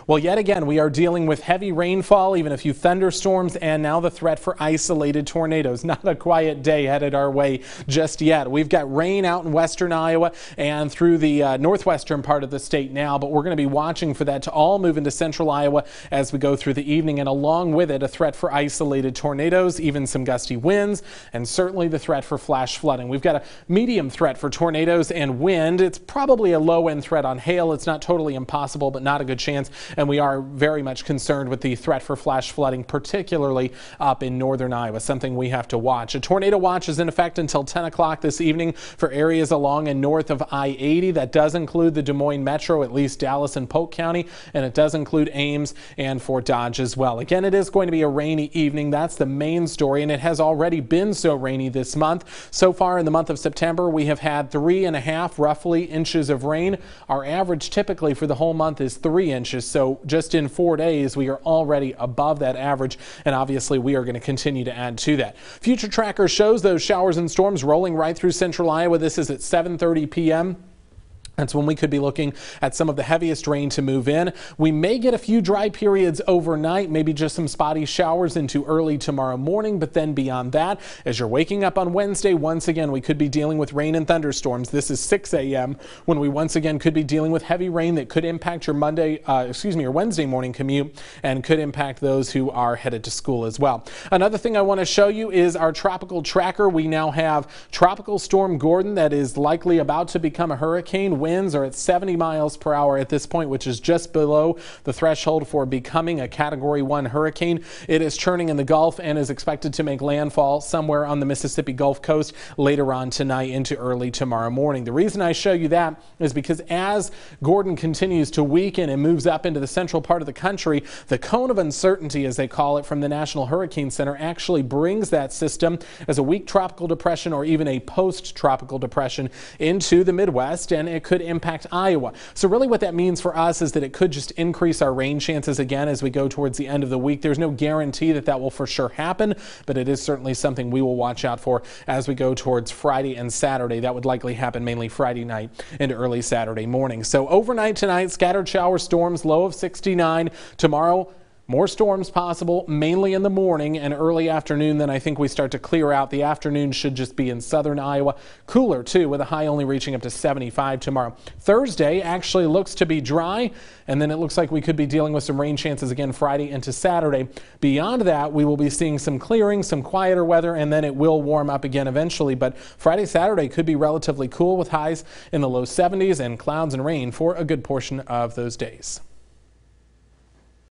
Well, yet again, we are dealing with heavy rainfall, even a few thunderstorms, and now the threat for isolated tornadoes. Not a quiet day headed our way just yet. We've got rain out in western Iowa and through the northwestern part of the state now, but we're going to be watching for that to all move into central Iowa as we go through the evening, and along with it, a threat for isolated tornadoes, even some gusty winds, and certainly the threat for flash flooding. We've got a medium threat for tornadoes and wind. It's probably a low-end threat on hail. It's not totally impossible, but not a good chance. And we are very much concerned with the threat for flash flooding, particularly up in northern Iowa, something we have to watch. A tornado watch is in effect until 10 o'clock this evening for areas along and north of I-80. That does include the Des Moines Metro, at least Dallas and Polk County, and it does include Ames and Fort Dodge as well. Again, it is going to be a rainy evening. That's the main story, and it has already been so rainy this month. So far in the month of September, we have had 3.5 roughly inches of rain. Our average typically for the whole month is 3 inches, so just in 4 days, we are already above that average, and obviously we are going to continue to add to that. Future Tracker shows those showers and storms rolling right through central Iowa. This is at 7:30 p.m. That's when we could be looking at some of the heaviest rain to move in. We may get a few dry periods overnight, maybe just some spotty showers into early tomorrow morning, but then beyond that, as you're waking up on Wednesday, once again, we could be dealing with rain and thunderstorms. This is 6 a.m. when we once again could be dealing with heavy rain that could impact your your Wednesday morning commute and could impact those who are headed to school as well. Another thing I want to show you is our tropical tracker. We now have Tropical Storm Gordon that is likely about to become a hurricane. Winds are at 70 miles per hour at this point, which is just below the threshold for becoming a Category 1 hurricane. It is churning in the Gulf and is expected to make landfall somewhere on the Mississippi Gulf Coast later on tonight into early tomorrow morning. The reason I show you that is because as Gordon continues to weaken and moves up into the central part of the country, the cone of uncertainty, as they call it from the National Hurricane Center, actually brings that system as a weak tropical depression or even a post-tropical depression into the Midwest, and it could impact Iowa. So really what that means for us is that it could just increase our rain chances again as we go towards the end of the week. There's no guarantee that that will for sure happen, but it is certainly something we will watch out for as we go towards Friday and Saturday. That would likely happen mainly Friday night into early Saturday morning. So overnight tonight, scattered shower storms, low of 69. Tomorrow, more storms possible, mainly in the morning and early afternoon. Then I think we start to clear out. The afternoon should just be in southern Iowa. Cooler, too, with a high only reaching up to 75 tomorrow. Thursday actually looks to be dry, and then it looks like we could be dealing with some rain chances again Friday into Saturday. Beyond that, we will be seeing some clearing, some quieter weather, and then it will warm up again eventually. But Friday, Saturday could be relatively cool with highs in the low 70s and clouds and rain for a good portion of those days.